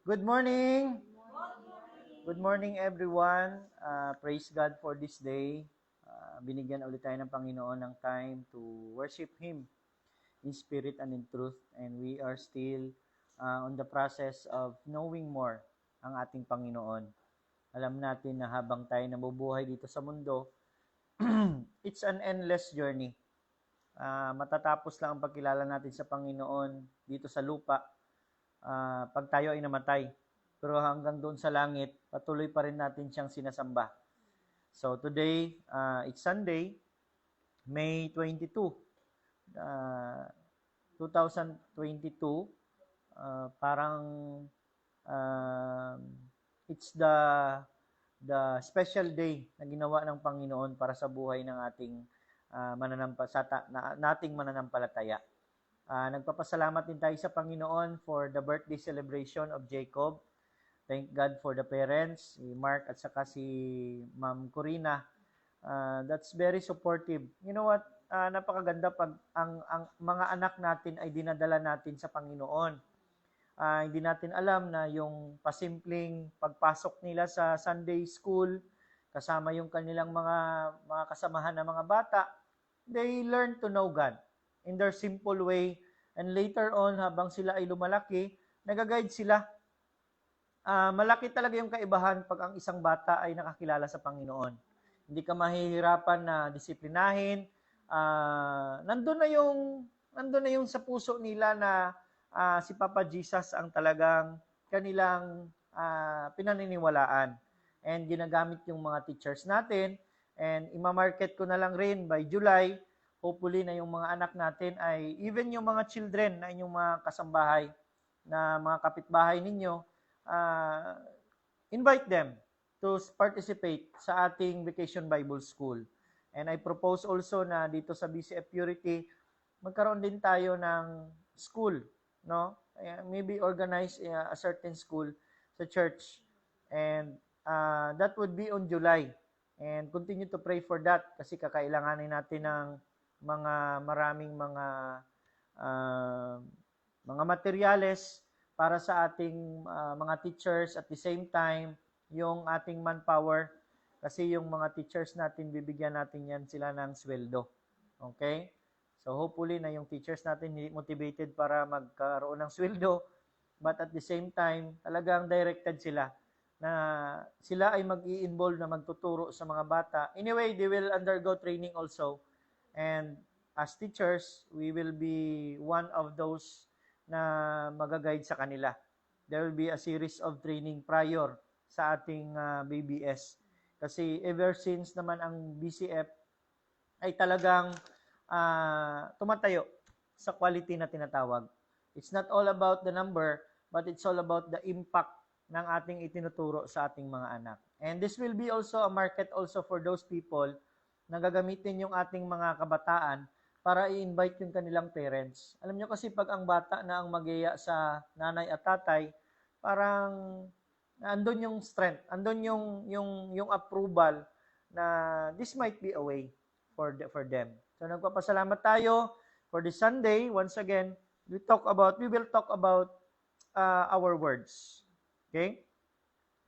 Good morning. Good morning, everyone. Praise God for this day. Binigyan ulit tayo ng Panginoon ng time to worship Him in spirit and in truth. And we are still on the process of knowing more ang ating Panginoon. Alam natin na habang tayo nabubuhay dito sa mundo, it's an endless journey. Matatapos lang ang pagkilala natin sa Panginoon dito sa lupa pag tayo ay namatay. Pero hanggang doon sa langit, patuloy pa rin natin siyang sinasamba. So today, it's Sunday, May 22, 2022. Parang it's the special day na ginawa ng Panginoon para sa buhay ng ating mananampalataya. Nagpapasalamat din tayo sa Panginoon for the birthday celebration of Jacob. Thank God for the parents, si Mark at saka si Ma'am Corina. That's very supportive. You know what? Napakaganda pag ang mga anak natin ay dinadala natin sa Panginoon. Hindi natin alam na yung pasimpleng pagpasok nila sa Sunday school, kasama yung kanilang mga kasamahan na mga bata, they learn to know God in their simple way. And later on, habang sila ay lumalaki, nag-guide sila. Malaki talaga yung kaibahan pag ang isang bata ay nakakilala sa Panginoon. Hindi ka mahihirapan na disiplinahin. Nandun na yung sa puso nila na si Papa Jesus ang talagang kanilang pinaniniwalaan. And ginagamit yung mga teachers natin. And imamarket ko na lang rin by July, hopefully na yung mga anak natin ay, even yung mga children na inyong mga kasambahay, na mga kapitbahay ninyo, invite them to participate sa ating Vacation Bible School. And I propose also na dito sa BCF Purity, magkaroon din tayo ng school, no? Maybe organize a certain school sa church. And that would be on July. And continue to pray for that kasi kakailanganin natin ng maraming mga materyales para sa ating mga teachers, at the same time, yung ating manpower, kasi yung mga teachers natin, bibigyan natin yan sila ng sweldo. Okay? So hopefully na yung teachers natin hindi motivated para magkaroon ng sweldo, but at the same time, talagang directed sila na sila ay mag-i-involve na magtuturo sa mga bata. Anyway, they will undergo training also. And as teachers, we will be one of those na mag-guide sa kanila. There will be a series of training prior sa ating BBS. Kasi ever since naman ang BCF ay talagang tumatayo sa quality na tinatawag. It's not all about the number, but it's all about the impact ng ating itinuturo sa ating mga anak. And this will be also a market also for those people na gagamitin yung ating mga kabataan para i-invite yung kanilang parents. Alam nyo kasi pag ang bata na ang mag-iya sa nanay at tatay, parang andun yung strength, andun yung approval na this might be a way for them. So nagpapasalamat tayo for this Sunday. Once again, we will talk about our words. Okay?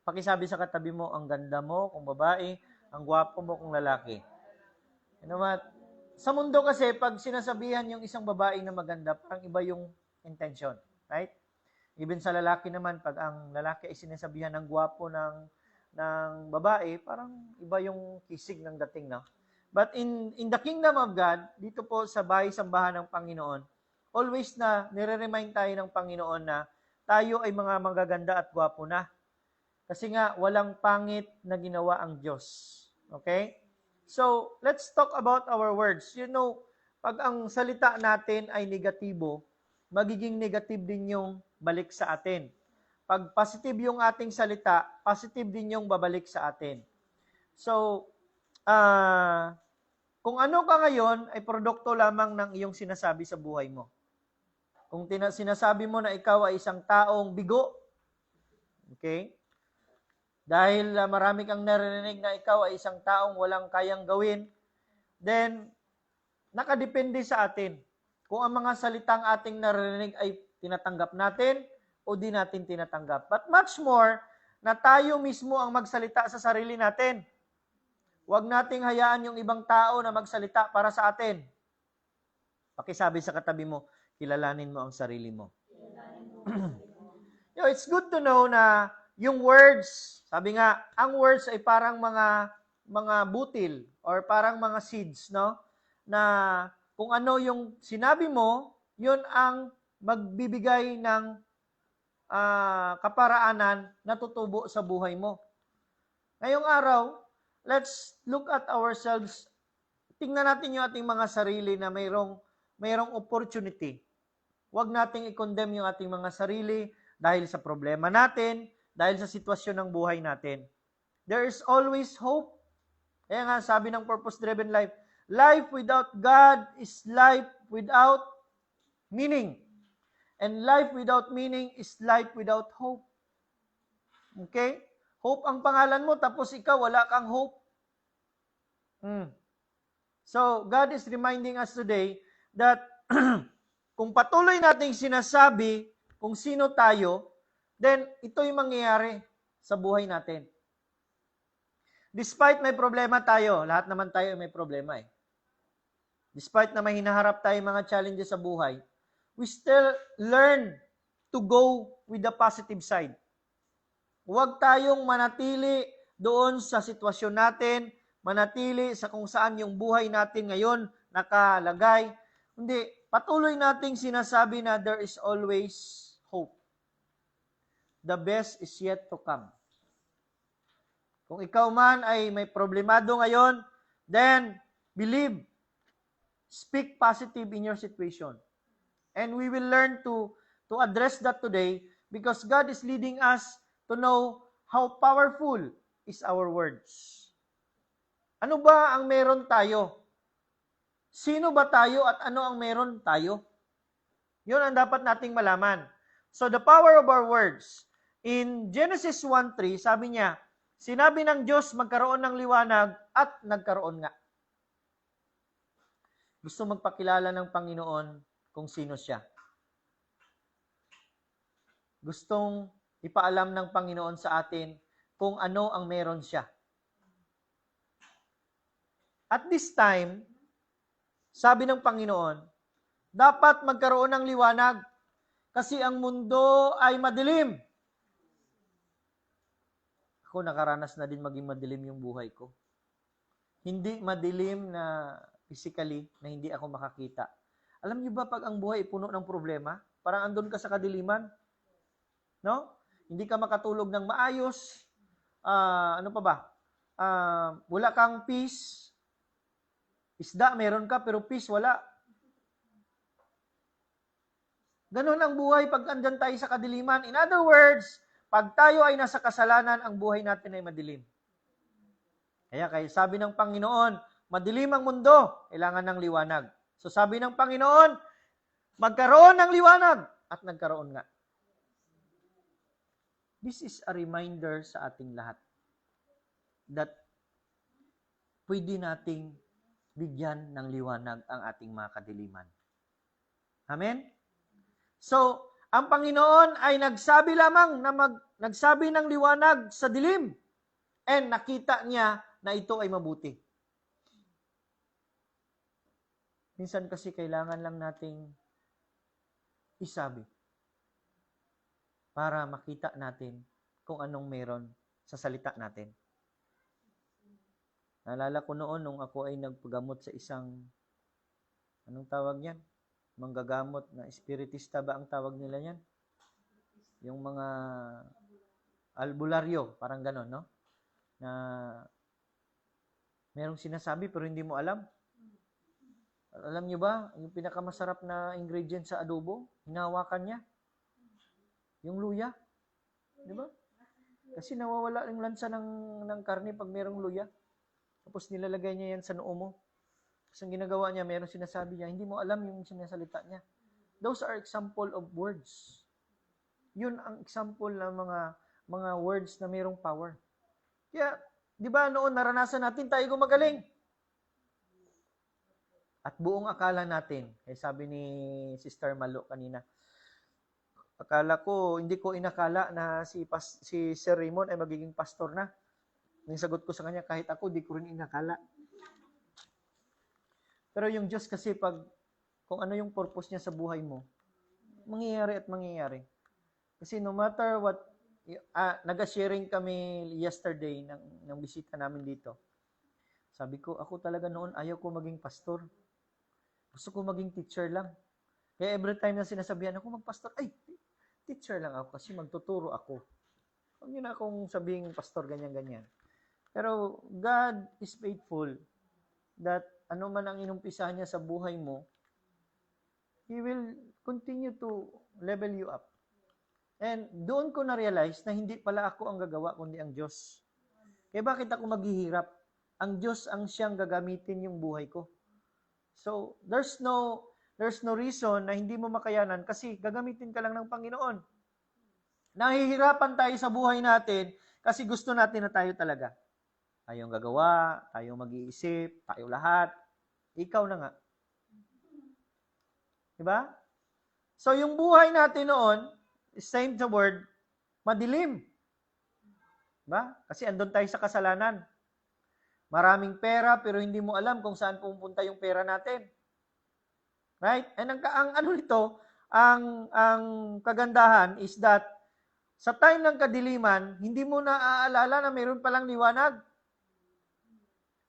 Pakisabi sa katabi mo, ang ganda mo kung babae, ang gwapo mo kung lalaki. You know what? Sa mundo kasi, pag sinasabihan yung isang babae na maganda, parang iba yung intention. Right? Even sa lalaki naman, pag ang lalaki ay sinasabihan ng gwapo ng babae, parang iba yung kisig ng dating, no? But in the kingdom of God, dito po sa bahay-sambahan ng Panginoon, always na nire-remind tayo ng Panginoon na tayo ay mga magaganda at gwapo na. Kasi nga, walang pangit na ginawa ang Diyos. Okay? So, let's talk about our words. You know, pag ang salita natin ay negatibo, magiging negative din yung balik sa atin. Pag positive yung ating salita, positive din yung babalik sa atin. So, kung ano ka ngayon ay produkto lamang ng iyong sinasabi sa buhay mo. Kung sinasabi mo na ikaw ay isang taong bigo, okay? Dahil marami kang narinig na ikaw ay isang taong walang kayang gawin, then nakadepende sa atin kung ang mga salitang ating narinig ay tinatanggap natin o di natin tinatanggap. But much more, na tayo mismo ang magsalita sa sarili natin. Huwag nating hayaan yung ibang tao na magsalita para sa atin. Pakisabi sa katabi mo, kilalanin mo ang sarili mo. It's good to know na yung words, sabi nga, ang words ay parang mga butil or parang mga seeds, no? Na kung ano yung sinabi mo, yun ang magbibigay ng kaparaanan na tutubo sa buhay mo. Ngayong araw, let's look at ourselves. Tingnan natin yung ating mga sarili na mayroong opportunity. Huwag nating i-condemn yung ating mga sarili dahil sa problema natin, dahil sa sitwasyon ng buhay natin. There is always hope. Kaya nga, sabi ng purpose-driven life, life without God is life without meaning. And life without meaning is life without hope. Okay? Hope ang pangalan mo, tapos ikaw wala kang hope. So, God is reminding us today that kung patuloy nating sinasabi kung sino tayo, then ito'y mangyayari sa buhay natin. Despite may problema tayo, lahat naman tayo may problema eh. Despite na may hinaharap tayo mga challenges sa buhay, we still learn to go with the positive side. Huwag tayong manatili doon sa sitwasyon natin, manatili sa kung saan yung buhay natin ngayon nakalagay. Hindi, patuloy nating sinasabi na there is always hope. The best is yet to come. Kung ikaw man ay may problemado ngayon, then believe. Speak positive in your situation. And we will learn to address that today because God is leading us to know how powerful is our words. Ano ba ang meron tayo? Sino ba tayo at ano ang meron tayo? Yun ang dapat nating malaman. So the power of our words. In Genesis 1:3, sabi niya, sinabi ng Diyos magkaroon ng liwanag at nagkaroon nga. Gusto magpakilala ng Panginoon kung sino siya. Gustong ipaalam ng Panginoon sa atin kung ano ang meron siya. At this time, sabi ng Panginoon, dapat magkaroon ng liwanag kasi ang mundo ay madilim. Ako nakaranas na din maging madilim yung buhay ko. Hindi madilim na physically na hindi ako makakita. Alam niyo ba pag ang buhay puno ng problema, parang andun ka sa kadiliman? No? Hindi ka makatulog ng maayos. Ano pa ba? Wala kang peace. Isda, meron ka, pero peace, wala. Ganun ang buhay pag andyan tayo sa kadiliman. In other words, pag tayo ay nasa kasalanan, ang buhay natin ay madilim. Kaya sabi ng Panginoon, madilim ang mundo, kailangan ng liwanag. So sabi ng Panginoon, magkaroon ng liwanag at nagkaroon nga. This is a reminder sa ating lahat that pwede nating bigyan ng liwanag ang ating mga kadiliman. Amen? So, ang Panginoon ay nagsabi lamang nagsabi ng liwanag sa dilim and nakita niya na ito ay mabuti. Minsan kasi kailangan lang nating isabi para makita natin kung anong meron sa salita natin. Naalala ko noon nung ako ay nagpagamot sa isang, anong tawag niyan? Manggagamot na espiritista ba ang tawag nila yan? Yung mga albularyo, parang ganon, no? Na merong sinasabi pero hindi mo alam. Alam niyo ba, yung pinakamasarap na ingredient sa adobo, hinahawakan niya. Yung luya. Di ba? Kasi nawawala yung lansa ng karne pag merong luya. Tapos nilalagay niya yan sa noo mo. Tapos ang ginagawa niya, merong sinasabi niya, hindi mo alam yung sinasalita niya. Those are example of words. Yun ang example ng mga words na merong power. Kaya, di ba noon naranasan natin tayo gumagaling? At buong akala natin, sabi ni Sister Malo kanina, Hindi ko inakala na si Sir Raymond ay magiging pastor na. Yung sagot ko sa kanya, kahit ako, di ko rin inakala. Pero yung Diyos kasi kung ano yung purpose niya sa buhay mo, mangyayari at mangyayari. Kasi no matter what, nag-sharing kami yesterday ng bisita namin dito. Sabi ko, ako talaga noon, ayaw ko maging pastor. Gusto ko maging teacher lang. Kaya every time na sinasabihan ako mag-pastor, ay, teacher lang ako kasi magtuturo ako. Huwag niyo na akong sabing pastor, ganyan-ganyan. Pero God is faithful that ano man ang inumpisahan niya sa buhay mo, He will continue to level you up. And doon ko na-realize na hindi pala ako ang gagawa, kundi ang Diyos. Kaya bakit ako maghihirap? Ang Diyos ang siyang gagamitin yung buhay ko. So, there's no reason na hindi mo makayanan kasi gagamitin ka lang ng Panginoon. Nahihirapan tayo sa buhay natin kasi gusto natin na tayo talaga. Tayong gagawa, tayong mag-iisip, tayo lahat. Ikaw na nga. Diba? So, yung buhay natin noon, same the word, madilim. Diba? Kasi andun tayo sa kasalanan. Maraming pera, pero hindi mo alam kung saan pupunta yung pera natin. Right? And ang ano nito, ang kagandahan is that sa time ng kadiliman, hindi mo na aalala na mayroon palang liwanag.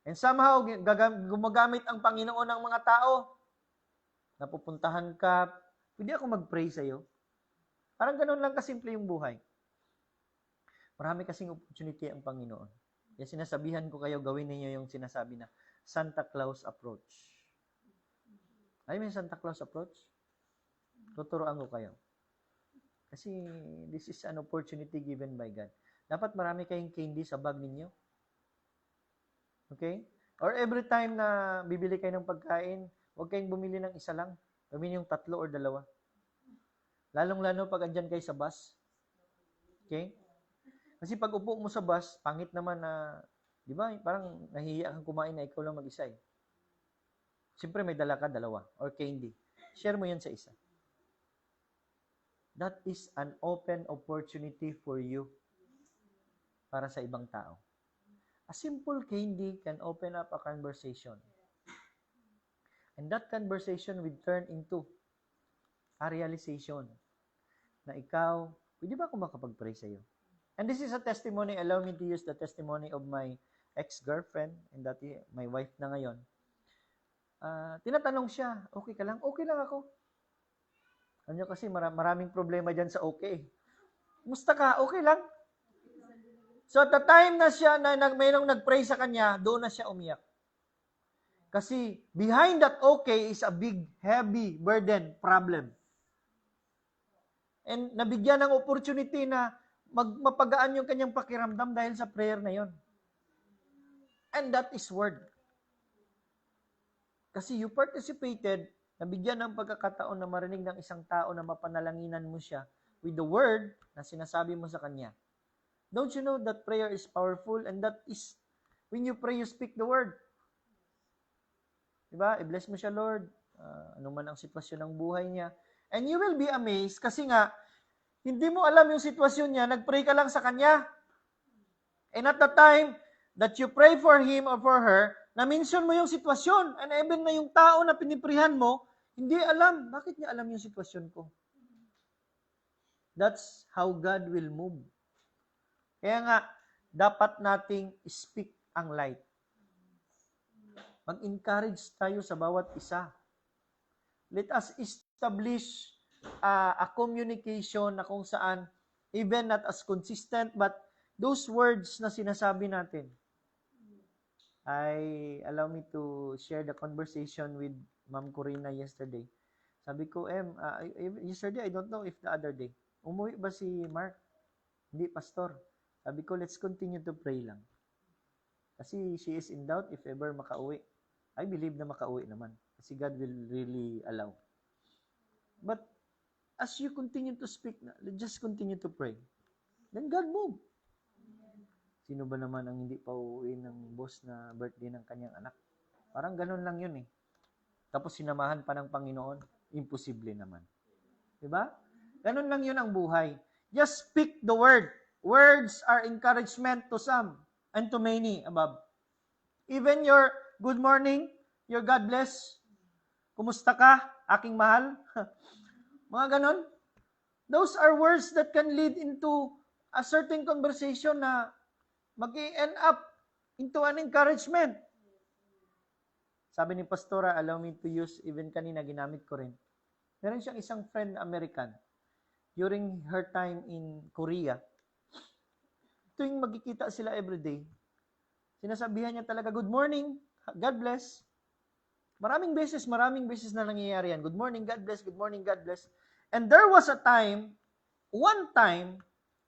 And somehow, gumagamit ang Panginoon ng mga tao. Napupuntahan ka, pwede ako mag-pray sa'yo. Parang ganun lang kasimple yung buhay. Marami kasing opportunity ang Panginoon. Kaya sinasabihan ko kayo, gawin ninyo yung sinasabi na Santa Claus approach. Ay, may Santa Claus approach? Tuturuan ko kayo. Kasi this is an opportunity given by God. Dapat marami kayong candy sa bag ninyo. Okay? Or every time na bibili kayo ng pagkain, huwag kayong bumili ng isa lang. Bumili yung 3 or 2. Lalong-lalo pag andyan kayo sa bus. Okay? Kasi pag upo mo sa bus, pangit naman na, di ba, parang nahihiya kang kumain na ikaw lang mag-isa eh. Siyempre may dala ka 2 or candy. Share mo yan sa isa. That is an open opportunity for you para sa ibang tao. A simple candy can open up a conversation. And that conversation will turn into a realization na ikaw, pwede ba ako makapag-pray sa'yo? And this is a testimony, allow me to use the testimony of my ex-girlfriend and that my wife na ngayon. Tinatanong siya, okay ka lang? Okay lang ako. Alam niyo kasi maraming problema dyan sa okay. Musta ka? Okay lang. So at the time na siya, mayroong nag-pray sa kanya, doon na siya umiyak. Kasi behind that okay is a big, heavy, burden, problem. And nabigyan ng opportunity na mapagaan yung kanyang pakiramdam dahil sa prayer na yon. And that is word. Kasi you participated, nabigyan ng pagkakataon na marinig ng isang tao na mapanalanginan mo siya with the word na sinasabi mo sa kanya. Don't you know that prayer is powerful and that is, when you pray, you speak the word. Diba? I-bless mo siya, Lord. Ano man ang sitwasyon ng buhay niya. And you will be amazed kasi nga, hindi mo alam yung sitwasyon niya, nag-pray ka lang sa kanya. And at the time that you pray for him or for her, na-mention mo yung sitwasyon. And even na yung tao na piniprihan mo, hindi alam. Bakit niya alam yung sitwasyon ko? That's how God will move. Kaya nga, dapat nating speak ang light. Mag-encourage tayo sa bawat isa. Let us establish a communication na kung saan, even not as consistent, but those words na sinasabi natin. Allow me to share the conversation with Ma'am Corina yesterday. Sabi ko, yesterday, I don't know if the other day, umuwi ba si Mark? Hindi, pastor. Sabi ko, let's continue to pray lang. Kasi she is in doubt if ever makauwi. I believe na makauwi naman. Kasi God will really allow. But as you continue to speak, just continue to pray. Then God move. Sino ba naman ang hindi pa uuwi ng boss na birthday ng kanyang anak? Parang ganun lang yun eh. Tapos sinamahan pa ng Panginoon, imposible naman. Diba? Ganun lang yun ang buhay. Just speak the word. Words are encouragement to some and to many above. Even your good morning, your God bless, kumusta ka, aking mahal, mga ganun. Those are words that can lead into a certain conversation na mag-end up into an encouragement. Sabi ni Pastora, allow me to use, even kanina ginamit ko rin. Meron siyang isang friend na American during her time in Korea. Tuwing magkikita sila everyday, sinasabihan niya talaga, good morning, God bless. Maraming beses na nangyayari yan. Good morning, God bless, good morning, God bless. And there was a time, one time,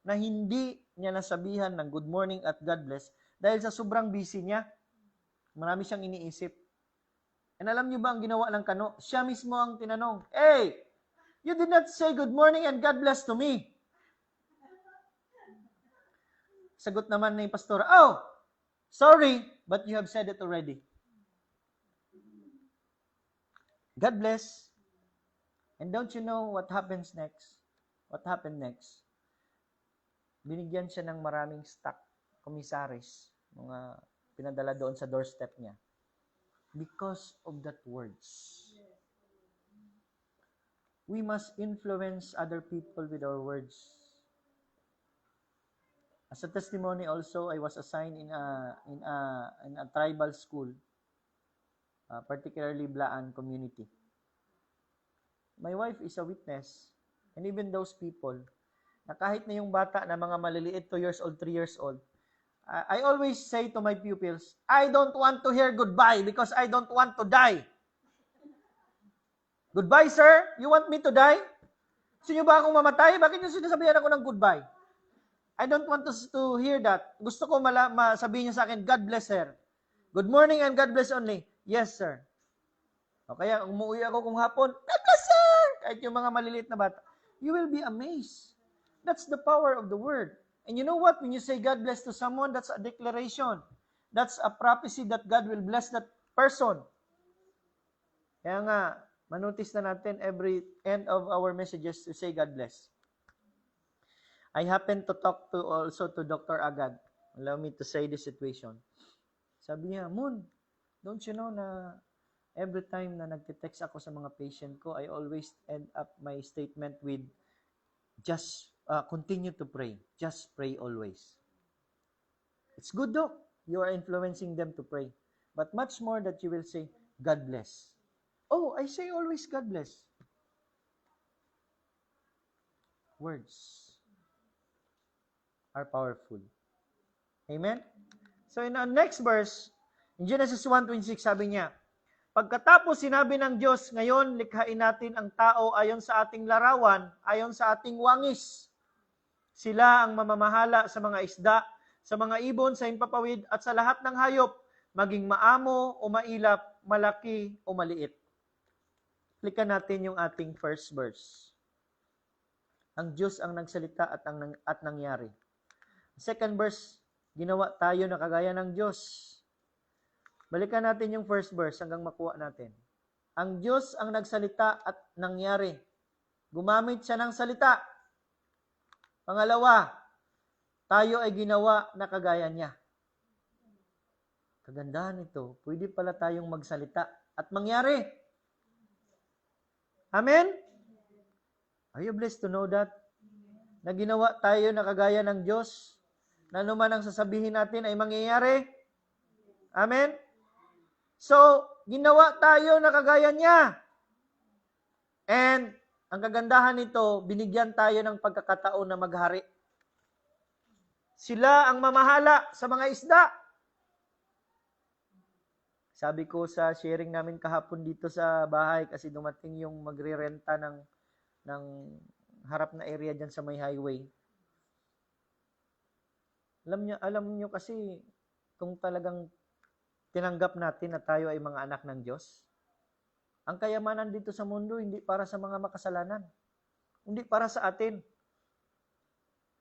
na hindi niya nasabihan ng good morning at God bless dahil sa sobrang busy niya. Marami siyang iniisip. And alam niyo ba ang ginawa ng kano? Siya mismo ang tinanong, hey, you did not say good morning and God bless to me. Sagot naman ni Pastor, oh, sorry, but you have said it already. God bless. And don't you know what happens next? What happened next? Binigyan siya ng maraming stock, komisaris, mga pinadala doon sa doorstep niya. Because of that words. We must influence other people with our words. As a testimony also, I was assigned in a tribal school, particularly Blaan community. My wife is a witness, and even those people, na kahit na yung bata na mga maliliit, 2 years old, 3 years old, I always say to my pupils, I don't want to hear goodbye because I don't want to die. Goodbye, sir? You want me to die? Gusto niyo ba akong mamatay? Bakit niyo sinasabihan ako ng goodbye? I don't want to hear that. Gusto ko sabihin niyo sa akin, God bless, sir. Good morning and God bless only. Yes, sir. O kaya, umuwi ako kung hapon, God bless, sir! Kahit yung mga maliliit na bata. You will be amazed. That's the power of the word. And you know what? When you say God bless to someone, that's a declaration. That's a prophecy that God will bless that person. Kaya nga, manotice na natin every end of our messages to say God bless. I happen to talk also to Dr. Agad. Allow me to say this situation. Sabi niya, Moon, don't you know na every time na nagte-text ako sa mga patient ko, I always end up my statement with just continue to pray. Just pray always. It's good though. You are influencing them to pray. But much more that you will say, God bless. Oh, I say always God bless. Words are powerful. Amen? So in our next verse, in Genesis 1:26, sabi niya, pagkatapos sinabi ng Diyos, ngayon likhain natin ang tao ayon sa ating larawan, ayon sa ating wangis. Sila ang mamamahala sa mga isda, sa mga ibon, sa himpapawid, at sa lahat ng hayop, maging maamo o mailap, malaki o maliit. Klikan natin yung ating first verse. Ang Diyos ang nagsalita at nangyari. Second verse, ginawa tayo na kagaya ng Diyos. Balikan natin yung first verse hanggang makuha natin. Ang Diyos ang nagsalita at nangyari. Gumamit siya ng salita. Pangalawa, tayo ay ginawa na kagaya niya. Kagandahan ito, pwede pala tayong magsalita at mangyari. Amen? Are you blessed to know that? Na ginawa tayo na kagaya ng Diyos, na naman ang sasabihin natin ay mangyayari. Amen? So, ginawa tayo na kagaya niya. And, ang kagandahan nito, binigyan tayo ng pagkakataon na maghari. Sila ang mamahala sa mga isda. Sabi ko sa sharing namin kahapon dito sa bahay, kasi dumating yung magre-renta ng harap na area dyan sa may highway. Alam niyo kasi, kung talagang tinanggap natin na tayo ay mga anak ng Diyos, ang kayamanan dito sa mundo, hindi para sa mga makasalanan. Hindi para sa atin.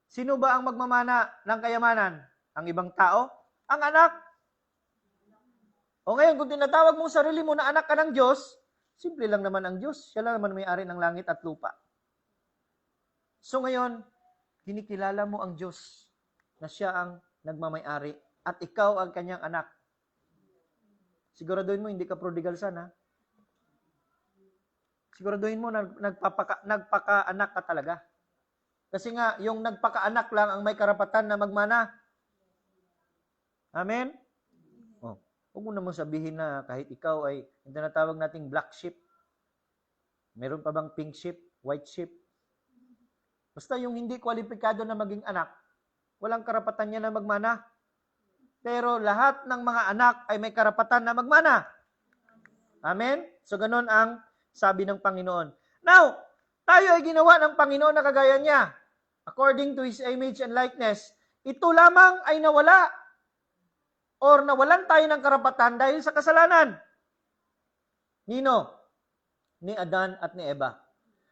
Sino ba ang magmamana ng kayamanan? Ang ibang tao? Ang anak. O ngayon, kung tinatawag mo sarili mo na anak ka ng Diyos, simple lang naman ang Diyos. Siya lang naman may-ari ng langit at lupa. So ngayon, kinikilala mo ang Diyos na siya ang nagmamay-ari at ikaw ang kanyang anak. Siguraduhin mo hindi ka prodigal son, ha? Siguraduhin mo na nagpaka-anak ka talaga. Kasi nga, yung nagpaka-anak lang ang may karapatan na magmana. Amen? Oh, huwag mo naman sabihin na kahit ikaw ay yung tinatawag nating black sheep. Meron pa bang pink sheep, white sheep? Basta yung hindi kwalipikado na maging anak, walang karapatan niya na magmana. Pero lahat ng mga anak ay may karapatan na magmana. Amen? So, ganun ang sabi ng Panginoon. Now, tayo ay ginawa ng Panginoon na kagaya niya. According to His image and likeness. Ito lamang ay nawala or nawalan tayo ng karapatan dahil sa kasalanan. Nino? Ni Adan at ni Eva.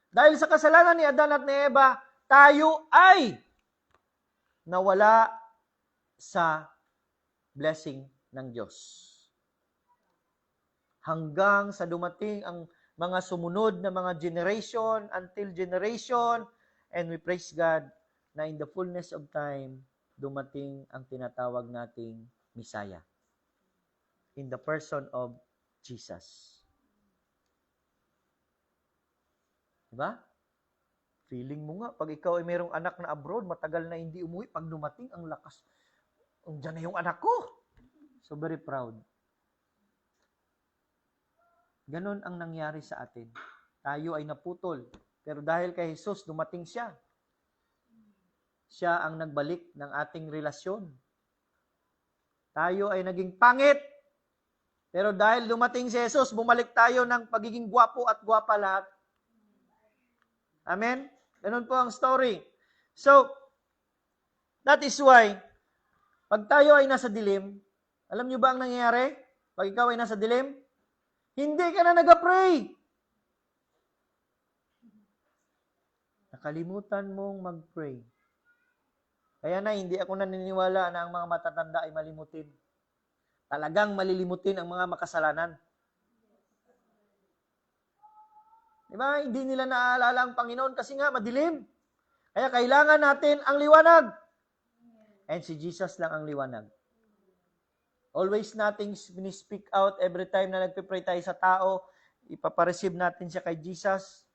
Dahil sa kasalanan ni Adan at ni Eva, tayo ay nawala sa blessing ng Diyos. Hanggang sa dumating ang mga sumunod na mga generation until generation, and we praise God na in the fullness of time, dumating ang tinatawag nating Messiah in the person of Jesus. Diba? Feeling mo nga, pag ikaw ay mayroong anak na abroad, matagal na hindi umuwi, pag dumating, ang lakas. Diyan na yung anak ko. So very proud. Ganon ang nangyari sa atin. Tayo ay naputol. Pero dahil kay Jesus, dumating siya. Siya ang nagbalik ng ating relasyon. Tayo ay naging pangit. Pero dahil dumating si Jesus, bumalik tayo ng pagiging gwapo at gwapa lahat. Amen? Ganon po ang story. So, that is why, pag tayo ay nasa dilim, alam nyo ba ang nangyayari? Pag ikaw ay nasa dilim, hindi ka na nag-pray. Nakalimutan mong mag-pray. Kaya na, hindi ako naniniwala na ang mga matatanda ay malimutin. Talagang malilimutin ang mga makasalanan. Diba? Hindi nila naaalala ang Panginoon kasi nga madilim. Kaya kailangan natin ang liwanag. And si Jesus lang ang liwanag. Always nating speak out every time na nagpipray tayo sa tao, ipapareceive natin siya kay Jesus.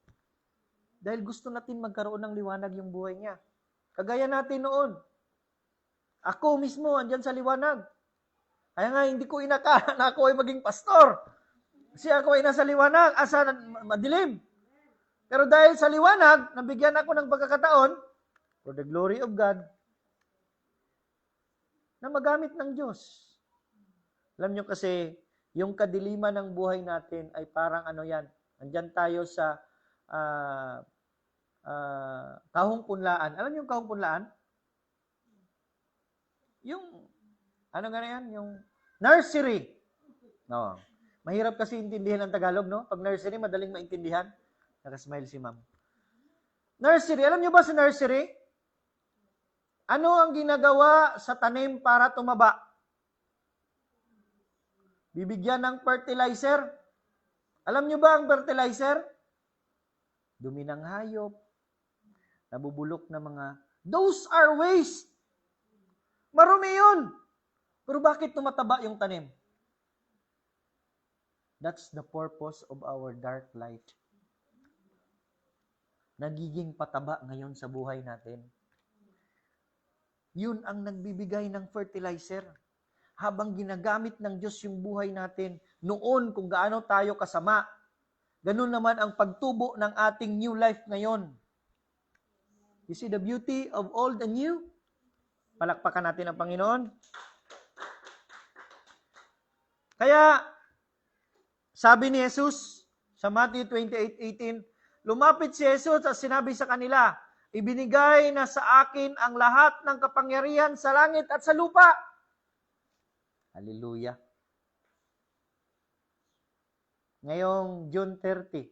Dahil gusto natin magkaroon ng liwanag yung buhay niya. Kagaya natin noon. Ako mismo, andyan sa liwanag. Kaya nga, hindi ko inakala na ako ay maging pastor. Kasi ako ay nasa liwanag, madilim. Pero dahil sa liwanag, nabigyan ako ng pagkakataon, for the glory of God, na magamit ng Diyos. Alam nyo kasi, yung kadiliman ng buhay natin ay parang ano yan. Andyan tayo sa kahong punlaan. Alam nyo yung kahong punlaan? Yung, ano nga yan? Yung nursery. No. Mahirap kasi intindihan ang Tagalog, no? Pag nursery, madaling maintindihan. Nakasmile si ma'am. Nursery. Alam nyo ba sa nursery? Ano ang ginagawa sa tanim para tumaba? Bibigyan ng fertilizer. Alam nyo ba ang fertilizer? Dumi ng hayop. Nabubulok na mga, those are waste. Marumi yun. Pero bakit tumataba yung tanim? That's the purpose of our dark light. Nagiging pataba ngayon sa buhay natin. Yun ang nagbibigay ng fertilizer. Habang ginagamit ng Diyos yung buhay natin, noon kung gaano tayo kasama, ganun naman ang pagtubo ng ating new life ngayon. You see the beauty of old and new? Palakpakan natin ang Panginoon. Kaya, sabi ni Jesus sa Matthew 28:18, lumapit si Jesus at sinabi sa kanila, ibinigay na sa akin ang lahat ng kapangyarihan sa langit at sa lupa. Hallelujah. Ngayong June 30,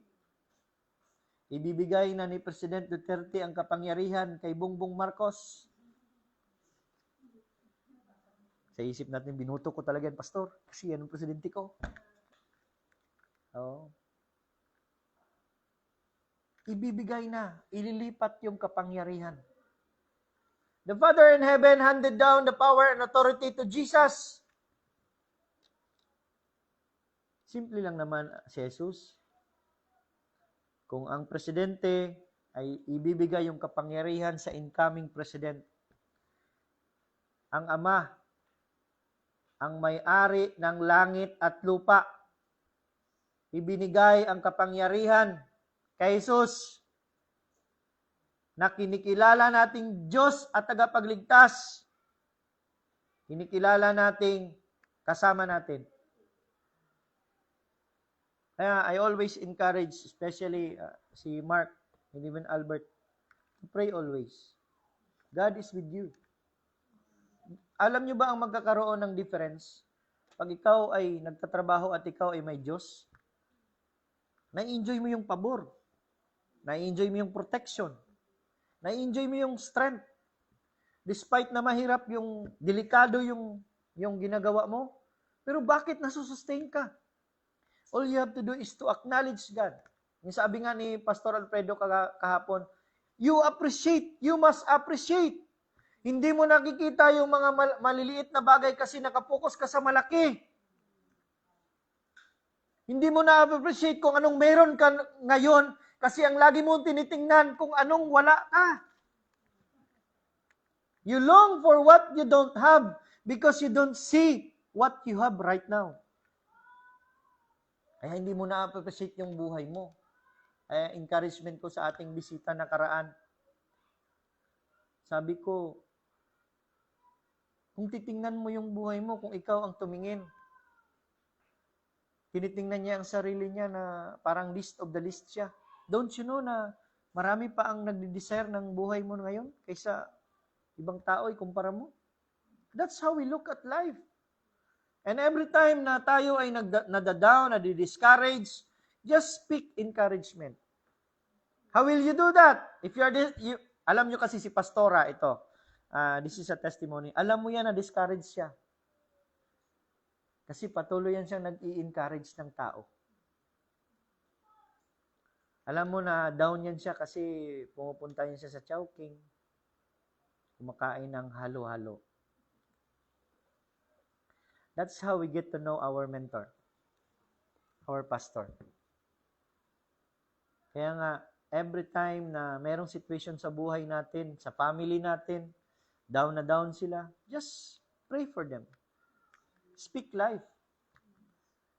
ibibigay na ni President Duterte ang kapangyarihan kay Bongbong Marcos. Sa isip natin, binuto ko talaga yan, Pastor, kasi yan ang presidente ko. Oh. ibibigay na, ililipat yung kapangyarihan. The Father in heaven handed down the power and authority to Jesus. Simple lang naman si Jesus. Kung ang presidente ay ibibigay yung kapangyarihan sa incoming president, ang Ama, ang may-ari ng langit at lupa, ibinigay ang kapangyarihan kay Jesus na kinikilala nating Diyos at tagapagligtas. Kinikilala nating kasama natin. Kaya I always encourage, especially si Mark and even Albert, to pray always. God is with you. Alam nyo ba ang magkakaroon ng difference? Pag ikaw ay nagtatrabaho at ikaw ay may Diyos, na-enjoy mo yung pabor, na-enjoy mo yung protection, na-enjoy mo yung strength. Despite na mahirap yung, delikado yung ginagawa mo, pero bakit nasusustain ka? All you have to do is to acknowledge God. Yung sabi nga ni Pastor Alfredo kahapon, you must appreciate. Hindi mo nakikita yung mga maliliit na bagay kasi nakapokus ka sa malaki. Hindi mo na-appreciate kung anong meron ka ngayon kasi ang lagi mo tinitingnan kung anong wala ka. You long for what you don't have because you don't see what you have right now. Kaya hindi mo na-appreciate yung buhay mo. Kaya encouragement ko sa ating bisita nakaraan. Sabi ko, kung titingnan mo yung buhay mo, kung ikaw ang tumingin, tinitingnan niya ang sarili niya na parang list of the list siya. Don't you know na marami pa ang nagdi-desire ng buhay mo ngayon kaysa ibang tao ikumpara mo? That's how we look at life. And every time na tayo ay nadadown, nadi-discourage, just speak encouragement. How will you do that? If alam nyo kasi si Pastora, ito, this is a testimony. Alam mo yan na discourage siya. Kasi patuloy yan siyang nag-i-encourage ng tao. Alam mo na down yan siya kasi pumupunta yan siya sa Chowking, kumakain ng halo-halo. That's how we get to know our mentor, our pastor. Kaya nga, every time na merong situation sa buhay natin, sa family natin, down na down sila, just pray for them. Speak life.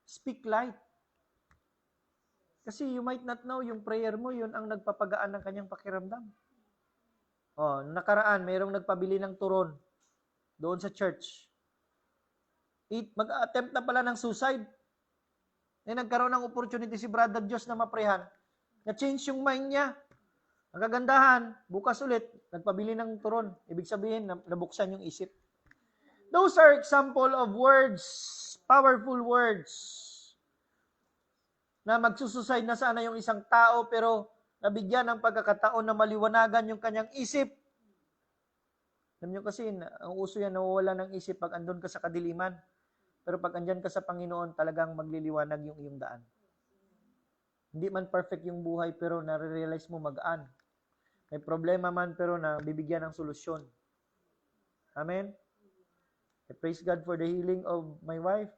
Speak light. Kasi you might not know, yung prayer mo, yun ang nagpapagaan ng kanyang pakiramdam. Nakaraan, mayroong nagpabili ng turon doon sa church. Mag-attempt na pala ng suicide. Nagkaroon ng opportunity si Brother Diyos na maprehan. Na-change yung mind niya. Ang kagandahan, bukas ulit, nagpabili ng turon. Ibig sabihin, nabuksan yung isip. Those are example of words, powerful words, na magsusuicide na sana yung isang tao, pero nabigyan ng pagkakataon na maliwanagan yung kanyang isip. Alam nyo kasi, ang uso yan, nawawala ng isip pag andun ka sa kadiliman. Pero pag andyan ka sa Panginoon, talagang magliliwanag yung iyong daan. Hindi man perfect yung buhay, pero nare-realize mo magaan. May problema man, pero nabibigyan ng solusyon. Amen? I praise God for the healing of my wife.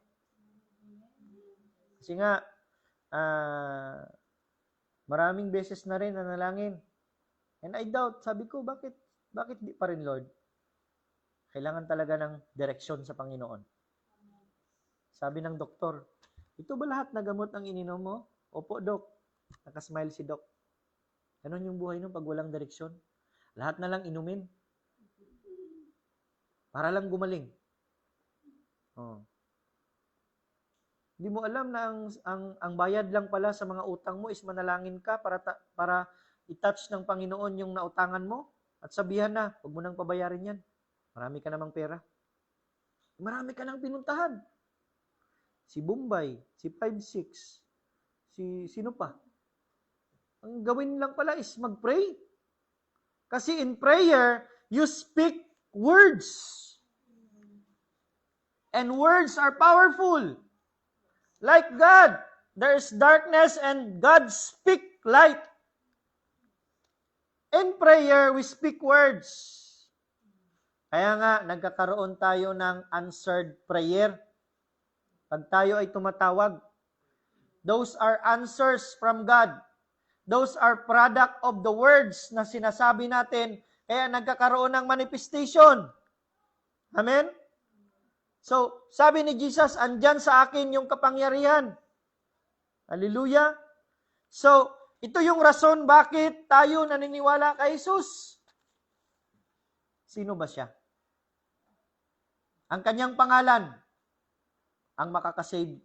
Kasi nga, maraming beses na rin nanalangin. And I doubt, sabi ko, bakit di pa rin, Lord? Kailangan talaga ng direksyon sa Panginoon. Sabi ng doktor, ito ba lahat na gamot ang ininom mo? Opo, Dok. Nakasmile si Dok. Ganon yung buhay nung pag walang direksyon. Lahat na lang inumin. Para lang gumaling. Hindi mo alam na ang bayad lang pala sa mga utang mo is manalangin ka para i-touch ng Panginoon yung nautangan mo at sabihan na, huwag mo nang pabayarin yan. Marami ka namang pera. Marami ka nang pinuntahan. Si Bombay, si 5-6, sino pa? Ang gawin lang pala is mag-pray. Kasi in prayer, you speak words. And words are powerful. Like God, there is darkness and God speak light. In prayer, we speak words. Kaya nga, nagkakaroon tayo ng answered prayer. Pag tayo ay tumatawag, those are answers from God. Those are product of the words na sinasabi natin, kaya nagkakaroon ng manifestation. Amen? So, sabi ni Jesus, andyan sa akin yung kapangyarihan. Hallelujah! So, ito yung rason bakit tayo naniniwala kay Jesus. Sino ba siya? Ang kanyang pangalan, ang makakasave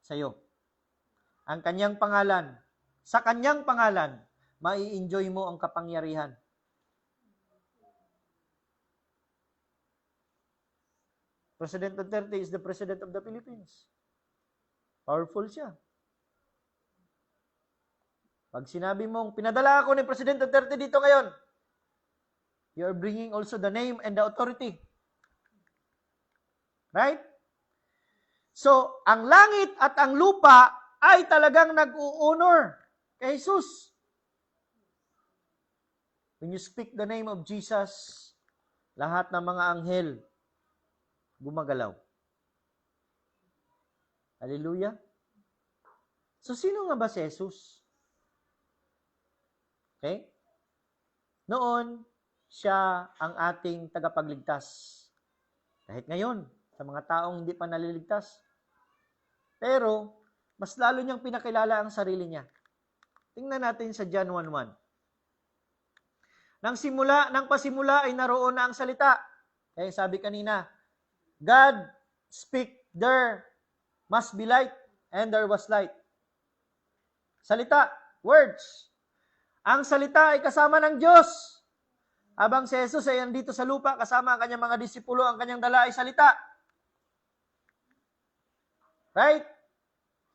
sa'yo. Ang kanyang pangalan, sa kanyang pangalan, mai-enjoy mo ang kapangyarihan. President Duterte is the President of the Philippines. Powerful siya. Pag sinabi mong, pinadala ako ni President Duterte dito ngayon, you're bringing also the name and the authority. Right? So, ang langit at ang lupa ay talagang nag-u-honor kay Jesus. When you speak the name of Jesus, lahat ng mga anghel gumagalaw. Hallelujah. So, sino nga ba si Jesus? Okay? Noon, siya ang ating tagapagligtas. Kahit ngayon, sa mga taong hindi pa naliligtas. Pero, mas lalo niyang pinakilala ang sarili niya. Tingnan natin sa John 1:1. Nang pasimula ay naroon na ang salita. Kaya sabi kanina, God speak, there must be light, and there was light. Salita, words. Ang salita ay kasama ng Diyos. Habang si Jesus ay andito sa lupa, kasama ang kanyang mga disipulo, ang kanyang dala ay salita. Right?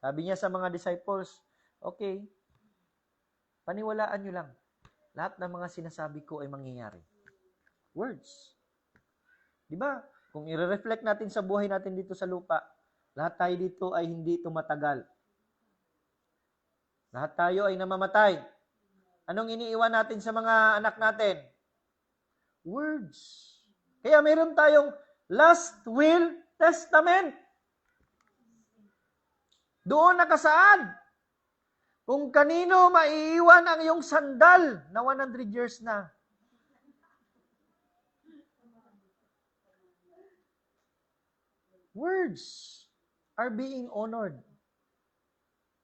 Sabi niya sa mga disciples, okay, paniwalaan nyo lang. Lahat ng mga sinasabi ko ay mangyayari. Words. Diba? Kung i-reflect natin sa buhay natin dito sa lupa, lahat tayo dito ay hindi tumatagal. Lahat tayo ay namamatay. Anong iniiwan natin sa mga anak natin? Words. Kaya meron tayong last will testament. Doon nakasaad kung kanino maiiwan ang iyong sandal na 100 years na. Words are being honored.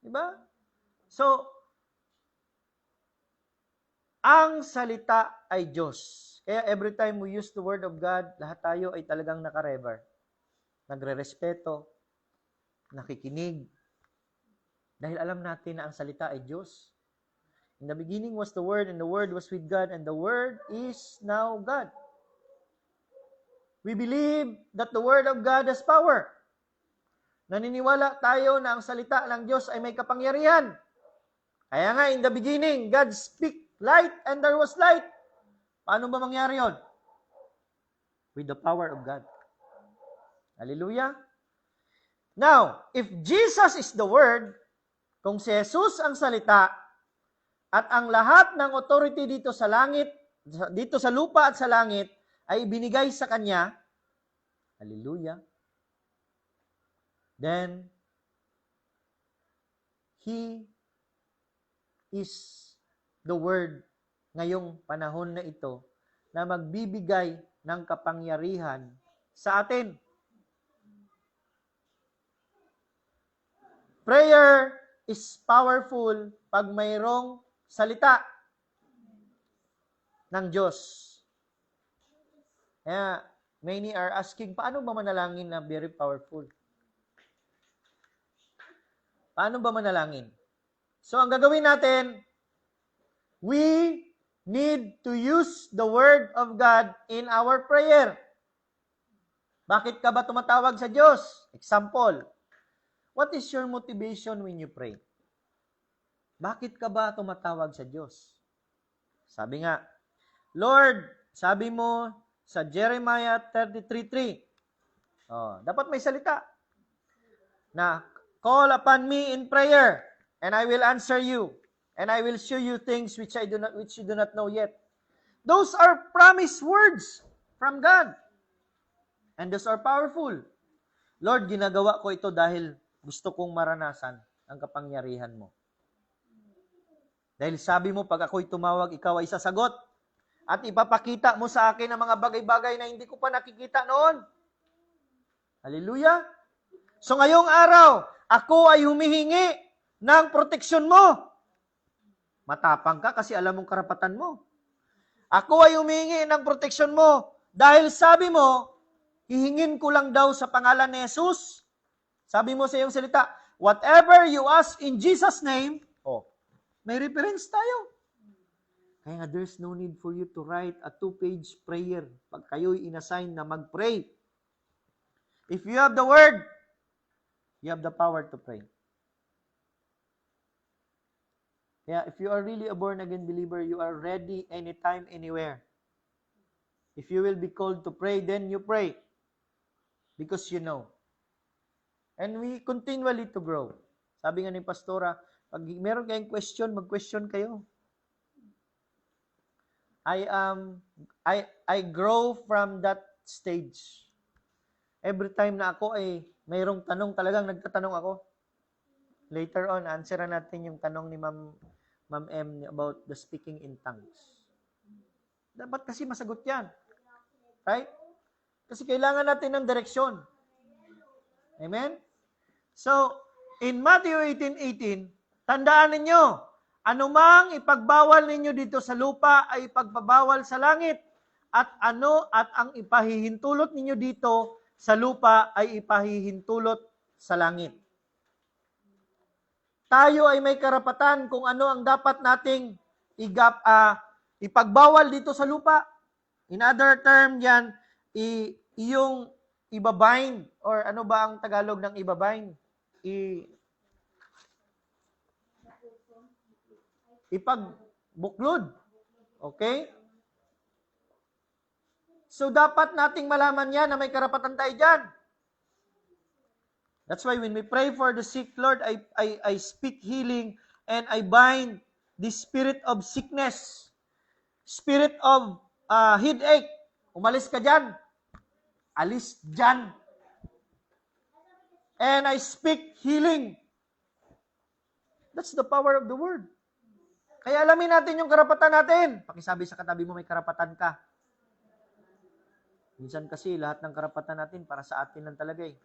Diba? So, ang salita ay Diyos. Kaya every time we use the word of God, lahat tayo ay talagang nakarever. Nagre-respeto, nakikinig. Dahil alam natin na ang salita ay Diyos. In the beginning was the Word, and the Word was with God, and the Word is now God. We believe that the Word of God has power. Naniniwala tayo na ang salita ng Diyos ay may kapangyarihan. Kaya nga, in the beginning, God speak light, and there was light. Paano ba mangyari yun? With the power of God. Hallelujah. Now, if Jesus is the Word, kung si Jesus ang salita, at ang lahat ng authority dito sa langit, dito sa lupa at sa langit, ay binigay sa Kanya, hallelujah, then, He is the Word ngayong panahon na ito na magbibigay ng kapangyarihan sa atin. Prayer is powerful pag mayroong salita ng Diyos. Kaya, many are asking, paano ba manalangin na very powerful? Paano ba manalangin? So, ang gagawin natin, we need to use the Word of God in our prayer. Bakit ka ba tumatawag sa Diyos? Example, what is your motivation when you pray? Bakit ka ba tumatawag sa Diyos? Sabi nga, Lord, sabi mo sa Jeremiah 33:3, dapat may salita na, call upon me in prayer, and I will answer you, and I will show you things which you do not know yet. Those are promised words from God. And those are powerful. Lord, ginagawa ko ito dahil gusto kong maranasan ang kapangyarihan mo. Dahil sabi mo, pag ako'y tumawag, ikaw ay sasagot. At ipapakita mo sa akin ang mga bagay-bagay na hindi ko pa nakikita noon. Hallelujah! So ngayong araw, ako ay humihingi ng proteksyon mo. Matapang ka kasi alam mong karapatan mo. Ako ay humihingi ng proteksyon mo dahil sabi mo, hihingin ko lang daw sa pangalan ni Jesus. Sabi mo sa iyong salita, whatever you ask in Jesus' name, may reference tayo. Kaya nga, there's no need for you to write a 2-page prayer pag kayo'y inassign na mag-pray. If you have the word, you have the power to pray. Kaya if you are really a born-again believer, you are ready anytime, anywhere. If you will be called to pray, then you pray. Because you know. And we continually to grow. Sabi nga ni Pastora, pag meron kayong question, mag-question kayo. I grow from that stage. Every time na ako ay mayroong tanong, talagang nagtatanong ako. Later on, answeran natin yung tanong ni Ma'am M about the speaking in tongues. Dapat kasi masagot yan. Right? Kasi kailangan natin ng direksyon. Amen? So, in Matthew 18:18, tandaan ninyo, anumang ipagbawal ninyo dito sa lupa ay ipagpabawal sa langit. At ang ipahihintulot ninyo dito sa lupa ay ipahihintulot sa langit. Tayo ay may karapatan kung ano ang dapat nating ipagbawal dito sa lupa. In other term, yan, yung ibabind, or ano ba ang Tagalog ng ibabind? Ipagbuklod. Okay? So, dapat nating malaman yan na may karapatan tayo dyan. That's why when we pray for the sick, Lord, I speak healing and I bind the spirit of sickness, spirit of headache. Umalis ka dyan. Alis dyan. And I speak healing. That's the power of the word. Kaya alamin natin yung karapatan natin. Pakisabi sa katabi mo, may karapatan ka. Minsan kasi, lahat ng karapatan natin para sa atin lang talaga eh.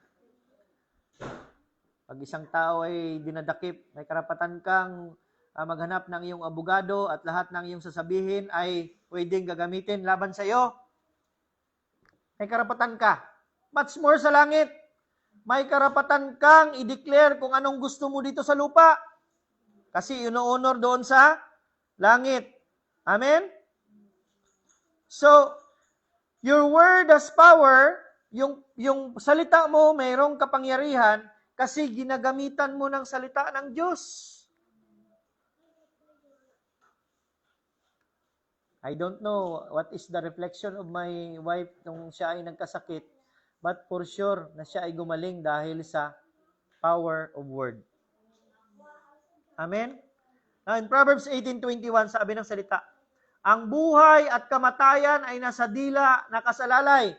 Pag isang tao ay dinadakip, may karapatan kang maghanap ng iyong abogado at lahat ng iyong sasabihin ay pwedeng gagamitin laban sa iyo. May karapatan ka. Much more sa langit. May karapatan kang i-declare kung anong gusto mo dito sa lupa. Kasi ino-honor doon sa langit. Amen? So, your word has power. Yung salita mo, mayroong kapangyarihan kasi ginagamitan mo ng salita ng Diyos. I don't know what is the reflection of my wife nung siya ay nagkasakit, but for sure na siya ay gumaling dahil sa power of word. Amen? Now, in Proverbs 18:21, sabi ng salita, ang buhay at kamatayan ay nasa dila na kasalalay.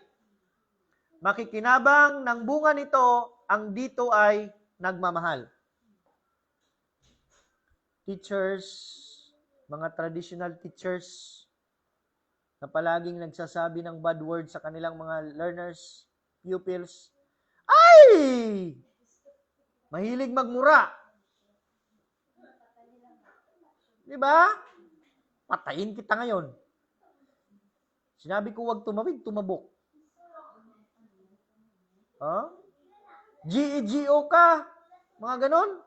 Makikinabang ng bunga nito, ang dito ay nagmamahal. Teachers, mga traditional teachers, na palaging nagsasabi ng bad words sa kanilang mga learners, pupils, ay! Mahilig magmura. Diba? Patayin kita ngayon. Sinabi ko huwag tumawid, tumabok. Huh? GEGO ka. Mga ganon.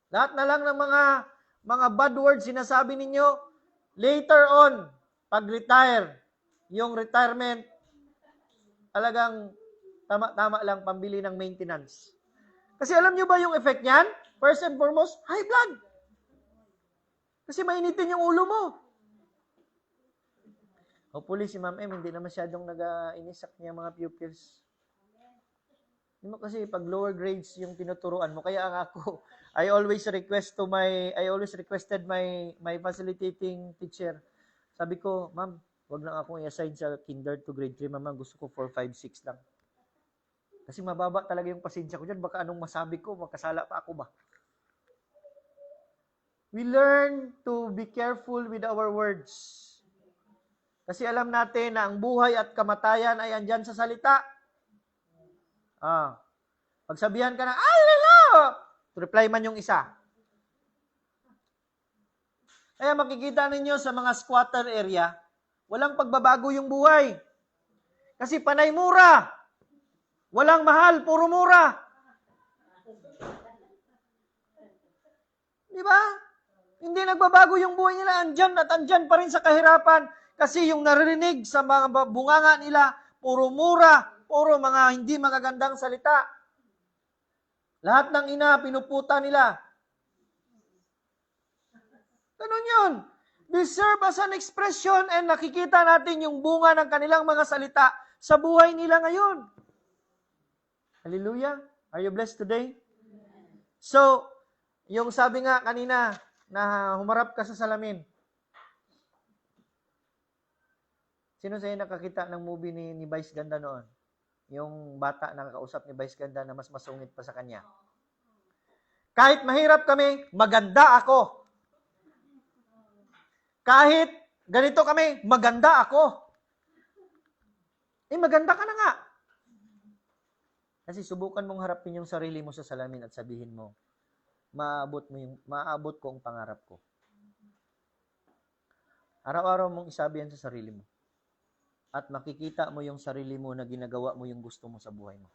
Lahat na lang ng mga bad words sinasabi ninyo. Later on, pag-retire, yung retirement, talagang tama-tama lang pambili ng maintenance. Kasi alam nyo ba yung effect niyan? First and foremost, high blood. Kasi mainitin yung ulo mo. Hopefully si Ma'am M, hindi na masyadong nag-inisak niya mga pupils. Hindi mo kasi pag lower grades yung tinuturuan mo. Kaya ang ako, I always requested my facilitating teacher. Sabi ko, ma'am, wag lang akong i-assign sa kinder to grade 3, ma'am. Gusto ko 4, 5, 6 lang. Kasi mababa talaga yung pasensya ko dyan. Baka anong masabi ko, magkasala pa ako ba? We learn to be careful with our words. Kasi alam natin na ang buhay at kamatayan ay andyan sa salita. Pagsabihan ka na, ay, lalo! Reply man yung isa. Kaya makikita ninyo sa mga squatter area, walang pagbabago yung buhay. Kasi panay mura. Walang mahal, puro mura. Di ba? Hindi nagbabago yung buhay nila. Andyan at andyan pa rin sa kahirapan. Kasi yung naririnig sa mga bunganga nila, puro mura, puro mga hindi magagandang salita. Lahat ng ina, pinuputa nila. Ganun yun. They serve as an expression and nakikita natin yung bunga ng kanilang mga salita sa buhay nila ngayon. Hallelujah. Are you blessed today? So, yung sabi nga kanina, na humarap ka sa salamin. Sino sa'yo nakakita ng movie ni Vice Ganda noon? Yung bata na nakausap ni Vice Ganda na mas masungit pa sa kanya. Kahit mahirap kami, maganda ako. Kahit ganito kami, maganda ako. Maganda ka na nga. Kasi subukan mong harapin yung sarili mo sa salamin at sabihin mo, maabot ko ang pangarap ko. Araw-araw mong isabi yan sa sarili mo. At makikita mo yung sarili mo na ginagawa mo yung gusto mo sa buhay mo.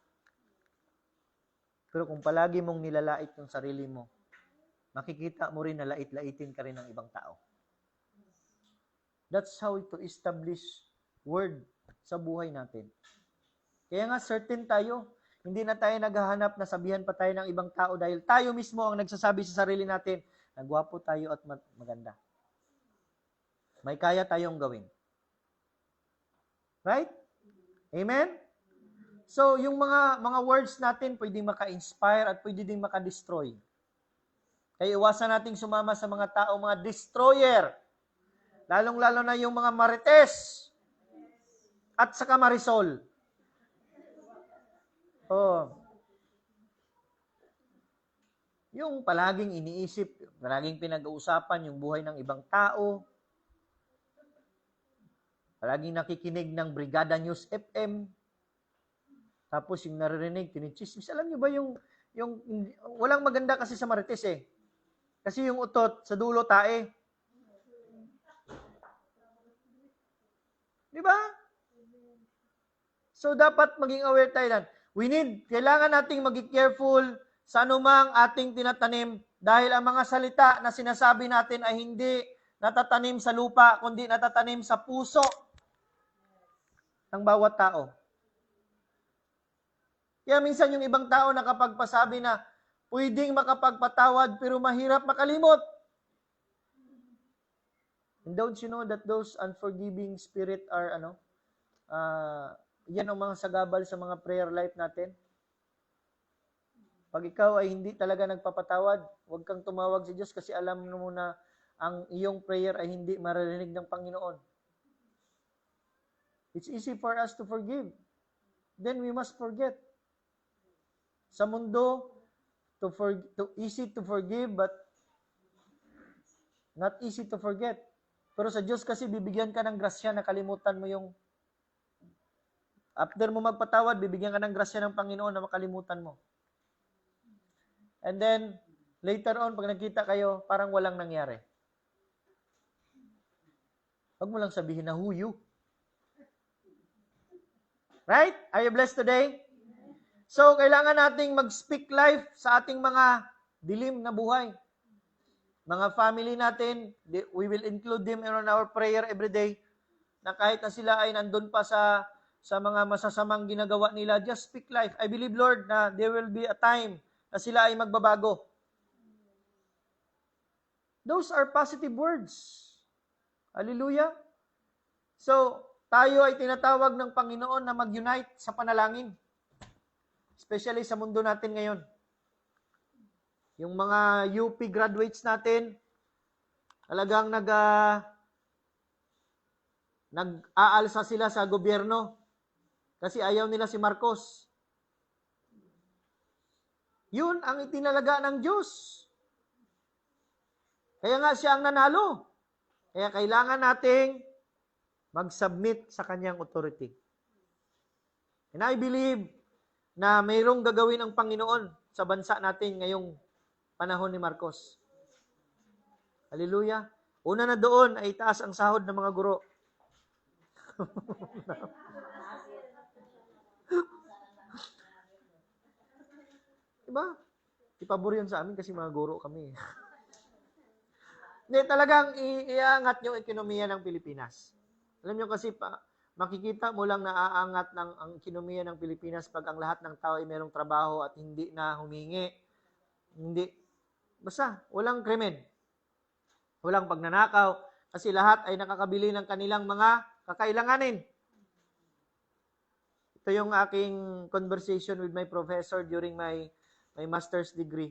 Pero kung palagi mong nilalait yung sarili mo, makikita mo rin na lait-laitin ka rin ng ibang tao. That's how to establish word sa buhay natin. Kaya nga certain tayo, hindi na tayo naghahanap na sabihan pa tayo ng ibang tao dahil tayo mismo ang nagsasabi sa sarili natin na gwapo tayo at maganda. May kaya tayong gawin. Right? Amen? So, yung mga words natin pwedeng maka-inspire at pwede ding maka-destroy. Kaya iwasan nating sumama sa mga tao, mga destroyer. Lalong-lalo na yung mga marites at saka marisol. Yung palaging iniisip, palaging pinag-uusapan yung buhay ng ibang tao, palaging nakikinig ng Brigada News FM, tapos yung naririnig, tinichismis. Alam niyo ba yung walang maganda kasi sa marites eh. Kasi yung utot, sa dulo tae. Di ba? So, dapat maging aware tayo lang. Kailangan nating maging careful sa anumang ating tinatanim dahil ang mga salita na sinasabi natin ay hindi natatanim sa lupa, kundi natatanim sa puso ng bawat tao. Kaya minsan yung ibang tao nakapagpasabi na pwedeng makapagpatawad pero mahirap makalimot. And don't you know that those unforgiving spirit are yan ang mga sagabal sa mga prayer life natin. Pag ikaw ay hindi talaga nagpapatawad, huwag kang tumawag sa Diyos kasi alam mo na ang iyong prayer ay hindi maririnig ng Panginoon. It's easy for us to forgive. Then we must forget. Sa mundo, easy to forgive but not easy to forget. Pero sa Diyos kasi bibigyan ka ng grasya na kalimutan mo yung after mo magpatawad, bibigyan ka ng grasya ng Panginoon na makalimutan mo. And then, later on, pag nagkita kayo, parang walang nangyari. Huwag mo lang sabihin na, who you? Right? Are you blessed today? So, kailangan nating mag-speak life sa ating mga dilim na buhay. Mga family natin, we will include them in our prayer every day, na kahit na sila ay nandun pa sa mga masasamang ginagawa nila, just speak life. I believe, Lord, na there will be a time na sila ay magbabago. Those are positive words. Hallelujah. So, tayo ay tinatawag ng Panginoon na mag-unite sa panalangin. Especially sa mundo natin ngayon. Yung mga UP graduates natin, talagang Nag-aalsa sila sa gobyerno kasi ayaw nila si Marcos. Yun ang itinalaga ng Diyos. Kaya nga siya ang nanalo. Kaya kailangan nating mag-submit sa kanyang authority. And I believe na mayroong gagawin ang Panginoon sa bansa natin ngayong panahon ni Marcos. Hallelujah. Una na doon ay taas ang sahod ng mga guro. Diba? Ipabor yun sa amin kasi mga guro kami. Hindi, talagang iangat yung ekonomiya ng Pilipinas. Alam nyo kasi, makikita mo lang na aangat ng ang ekonomiya ng Pilipinas pag ang lahat ng tao ay mayroong trabaho at hindi na humingi. Hindi. Basta, walang krimen. Walang pagnanakaw. Kasi lahat ay nakakabili ng kanilang mga kakailanganin. Ito yung aking conversation with my professor during my master's degree.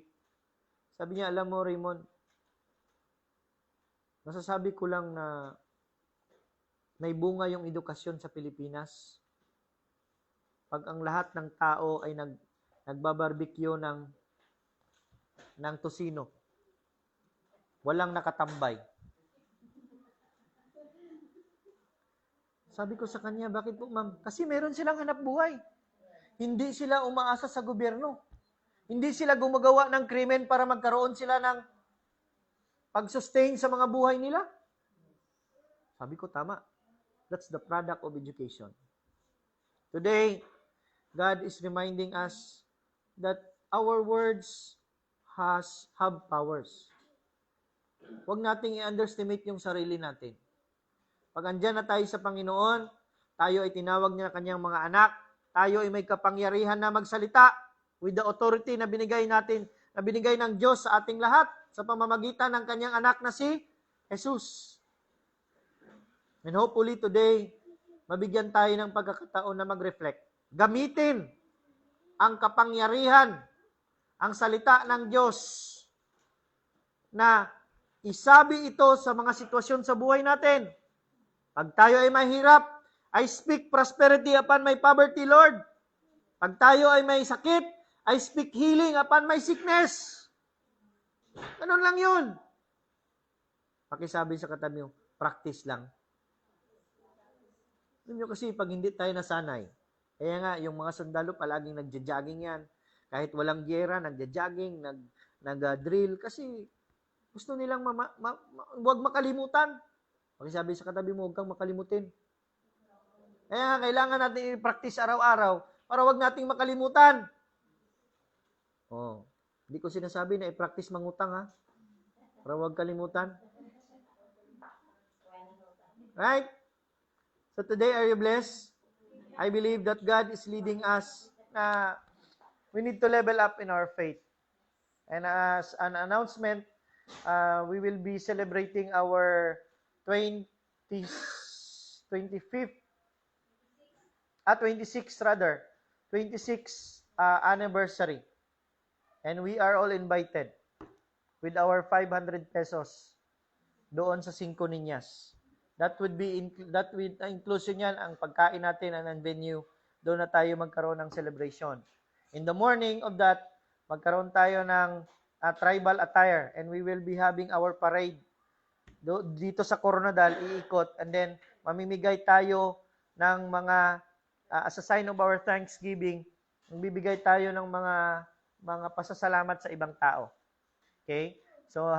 Sabi niya, alam mo, Raymond, masasabi ko lang na may bunga yung edukasyon sa Pilipinas. Pag ang lahat ng tao ay nagbabarbecue ng tosino. Walang nakatambay. Sabi ko sa kanya, bakit po ma'am? Kasi meron silang hanap buhay. Hindi sila umaasa sa gobyerno. Hindi sila gumagawa ng krimen para magkaroon sila ng pag-sustain sa mga buhay nila. Sabi ko, tama. That's the product of education. Today, God is reminding us that our words have powers. Huwag nating i-underestimate yung sarili natin. Pag andyan na tayo sa Panginoon, tayo ay tinawag niya kanyang mga anak, tayo ay may kapangyarihan na magsalita with the authority na binigay natin, na binigay ng Diyos sa ating lahat sa pamamagitan ng kanyang anak na si Jesus. And hopefully today, mabigyan tayo ng pagkakataon na mag-reflect. Gamitin ang kapangyarihan, ang salita ng Diyos na isabi ito sa mga sitwasyon sa buhay natin. Pag tayo ay mahirap, I speak prosperity upon my poverty, Lord. Pag tayo ay may sakit, I speak healing upon my sickness. Ganun lang yun. Pakisabi sa katabi mo, practice lang. Alam nyo kasi, pag hindi tayo nasanay, kaya nga, yung mga sundalo palaging nagja-jogging yan. Kahit walang gyera, nagja-jogging, nag-drill, kasi gusto nilang huwag makalimutan. Pakisabi sa katabi mo, huwag kang makalimutin. Kaya nga, kailangan natin i-practice araw-araw para huwag nating makalimutan. Hindi ko sinasabi na i-practice mangutang, ha? Para huwag kalimutan. Right? So today, are you blessed? I believe that God is leading us na we need to level up in our faith. And as an announcement, we will be celebrating our 26th anniversary. And we are all invited with our 500 pesos doon sa 5 Niñas. That would inclusion yan, ang pagkain natin and ang venue, doon na tayo magkaroon ng celebration. In the morning of that, magkaroon tayo ng tribal attire and we will be having our parade dito sa Coronadal, iikot, and then mamimigay tayo ng mga, as a sign of our thanksgiving, magbibigay tayo ng mga pasasalamat sa ibang tao. Okay? So,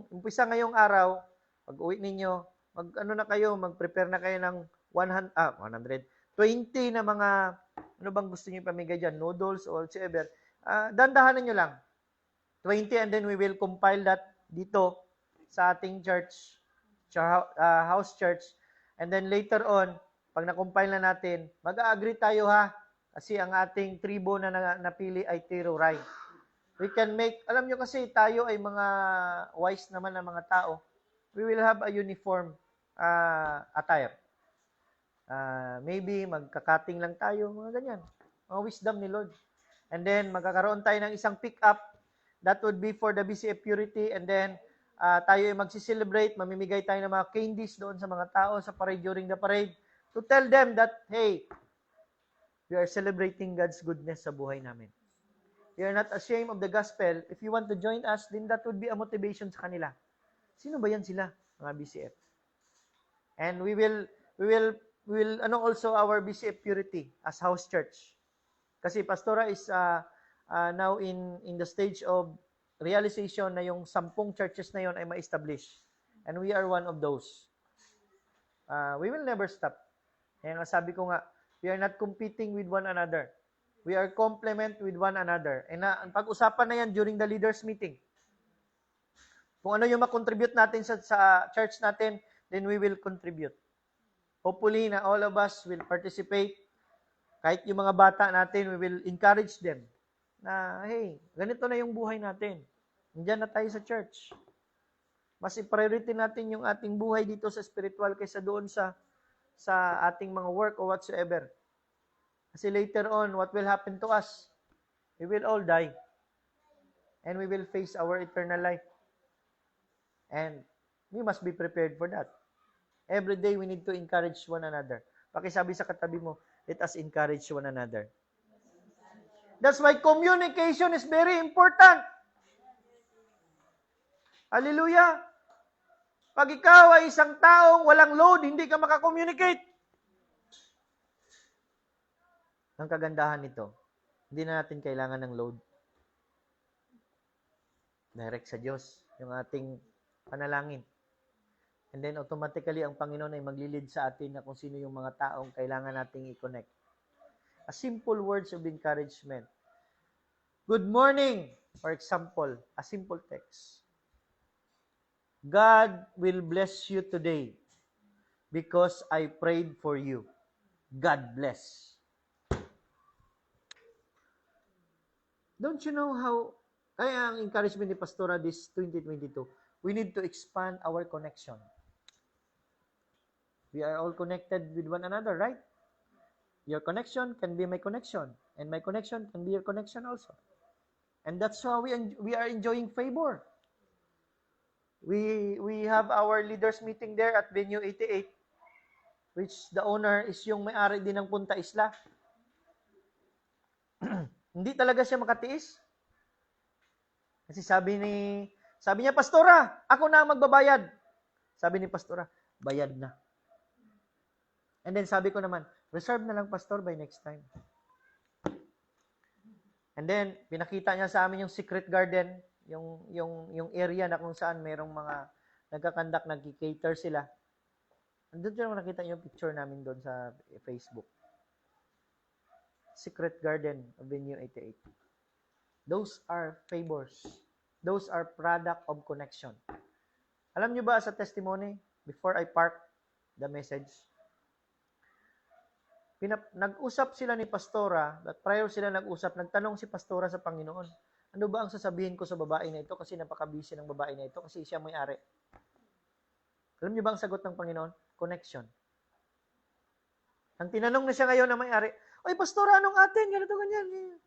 umpisa ngayong araw, pag-uwi ninyo, mag-prepare na kayo ng 20 na mga, ano bang gusto niyo pamigay dyan? Noodles or whatsoever. Dandahanan nyo lang. 20 and then we will compile that dito sa ating church, house church. And then later on, pag na-compile na natin, mag-agree tayo ha, kasi ang ating tribo na napili ay Tiruray. We can make, alam nyo kasi tayo ay mga wise naman na mga tao. We will have a uniform attire. Maybe magkakating lang tayo, mga ganyan. Mga wisdom ni Lord. And then magkakaroon tayo ng isang pick-up. That would be for the BCF Purity. And then tayo ay magsiselebrate, mamimigay tayo ng mga candies doon sa mga tao sa parade during the parade to tell them that, hey, we are celebrating God's goodness sa buhay namin. We are not ashamed of the gospel. If you want to join us, then that would be a motivation sa kanila. Sino ba yan sila, mga BCF? And we will also our BCF purity as house church. Kasi Pastora is now in the stage of realization na yung 10 churches na yon ay ma-establish. And we are one of those. We will never stop. Kaya nga sabi ko nga, we are not competing with one another. We are complement with one another. And ang pag-usapan na yan during the leaders meeting. Kung ano yung makontribute natin sa church natin, then we will contribute. Hopefully na all of us will participate. Kahit yung mga bata natin, we will encourage them na, hey, ganito na yung buhay natin. Nandiyan na tayo sa church. Mas i-priority natin yung ating buhay dito sa spiritual kaysa doon sa ating mga work or whatsoever. Kasi later on, what will happen to us? We will all die. And we will face our eternal life. And we must be prepared for that. Every day, we need to encourage one another. Pakisabi sa katabi mo, let us encourage one another. That's why communication is very important. Hallelujah! Pag ikaw ay isang taong walang load, hindi ka makakommunicate. Ang kagandahan nito, hindi na natin kailangan ng load. Direct sa Diyos, yung ating panalangin. And then automatically, ang Panginoon ay maglilid sa atin na kung sino yung mga taong kailangan nating i-connect. A simple words of encouragement. Good morning, for example, a simple text. God will bless you today because I prayed for you. God bless. Don't you know how, kaya ang encouragement ni Pastora this 2022, we need to expand our connection. We are all connected with one another, right? Your connection can be my connection, and my connection can be your connection also. And that's how we are enjoying favor. We have our leaders meeting there at Venue 88, which the owner is yung may-ari din ng Punta Isla. Hindi talaga siya makatiis. Kasi sabi niya, Pastora, ako na ang magbabayad. Sabi ni Pastora, bayad na. And then sabi ko naman, reserve na lang, Pastor, by next time. And then, pinakita niya sa amin yung secret garden, yung area na kung saan merong mga nagkakandak, nag-cater sila. Andun siya nakita yung picture namin doon sa Facebook. Secret Garden of Venue 88. Those are favors. Those are product of connection. Alam niyo ba sa testimony, before I park the message, nag-usap sila ni Pastora, at prior sila nag-usap, nagtanong si Pastora sa Panginoon, ano ba ang sasabihin ko sa babae na ito kasi napaka-busy ng babae na ito kasi siya may-ari. Alam niyo ba ang sagot ng Panginoon? Connection. Ang tinanong na siya ngayon na may-ari, oy, Pastora, anong atin? Ganito, ganyan.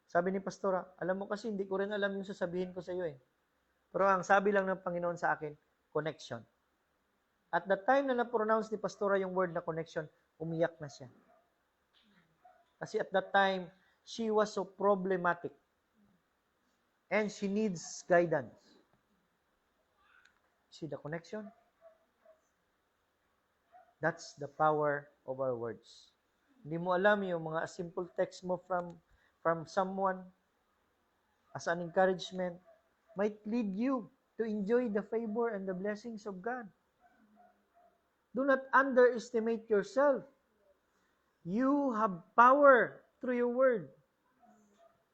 Sabi ni Pastora, alam mo kasi hindi ko rin alam yung sasabihin ko sa iyo eh. Pero ang sabi lang ng Panginoon sa akin, connection. At the time na na-pronounce ni Pastora yung word na connection, umiyak na siya. Kasi at that time, she was so problematic. And she needs guidance. See the connection? That's the power of our words. Hindi mo alam yung mga simple text mo from someone as an encouragement might lead you to enjoy the favor and the blessings of God. Do not underestimate yourself. You have power through your word.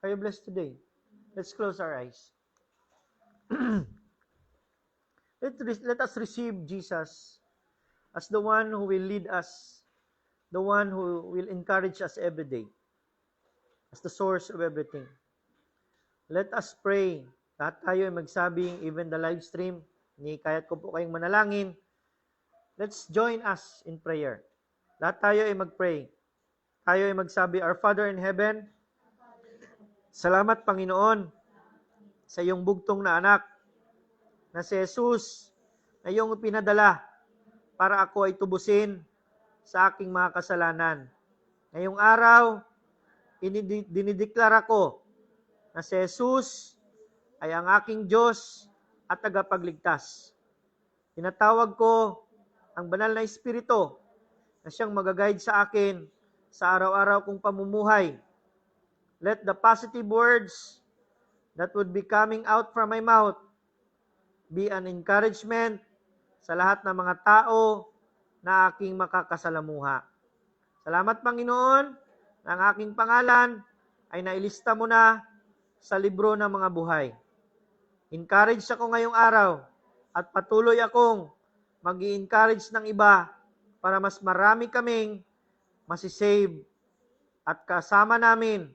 Are you blessed today? Let's close our eyes. Let us receive Jesus as the one who will lead us, the one who will encourage us every day, as the source of everything. Let us pray. Lahat tayo ay magsabing, even the live stream, kahit ko po kayong manalangin, let's join us in prayer. Lahat tayo ay mag-pray. Tayo ay magsabi, Our Father in Heaven, salamat Panginoon sa iyong bugtong na anak na si Jesus na iyong pinadala para ako ay tubusin sa aking mga kasalanan. Ngayong araw, dinideklara ko na si Jesus ay ang aking Diyos at tagapagligtas. Tinatawag ko ang banal na Espiritu na siyang magaguide sa akin sa araw-araw kong pamumuhay. Let the positive words that would be coming out from my mouth be an encouragement sa lahat ng mga tao na aking makakasalamuha. Salamat, Panginoon, na ang aking pangalan ay nailista mo na sa libro ng mga buhay. Encourage ako ngayong araw at patuloy akong mag-i-encourage ng iba para mas marami kaming masisave at kasama namin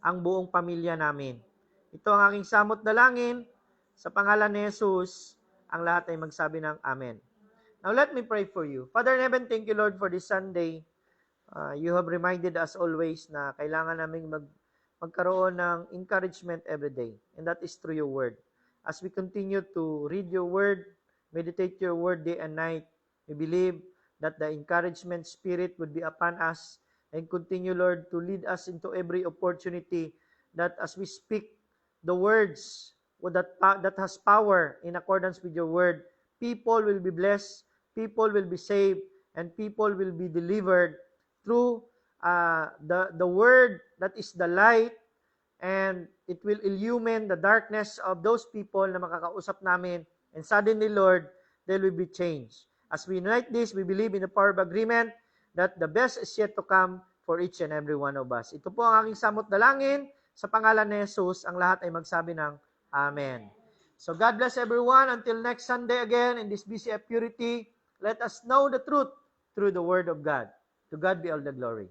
ang buong pamilya namin. Ito ang aking samot dalangin. Sa pangalan ni Jesus, ang lahat ay magsabi ng Amen. Now let me pray for you. Father in heaven, thank you, Lord, for this Sunday. You have reminded us always na kailangan naming magkaroon ng encouragement every day. And that is through your word. As we continue to read your word, meditate your word day and night, we believe that the encouragement spirit would be upon us and continue, Lord, to lead us into every opportunity that as we speak the words that has power in accordance with your word, people will be blessed, people will be saved, and people will be delivered through the word that is the light, and it will illumine the darkness of those people na makakausap namin, and suddenly, Lord, there will be change. As we unite this, we believe in the power of agreement that the best is yet to come for each and every one of us. Ito po ang aking samot dalangin. Sa pangalan ni Jesus, ang lahat ay magsabi ng Amen. So God bless everyone. Until next Sunday again in this BCF Purity, let us know the truth through the Word of God. To God be all the glory.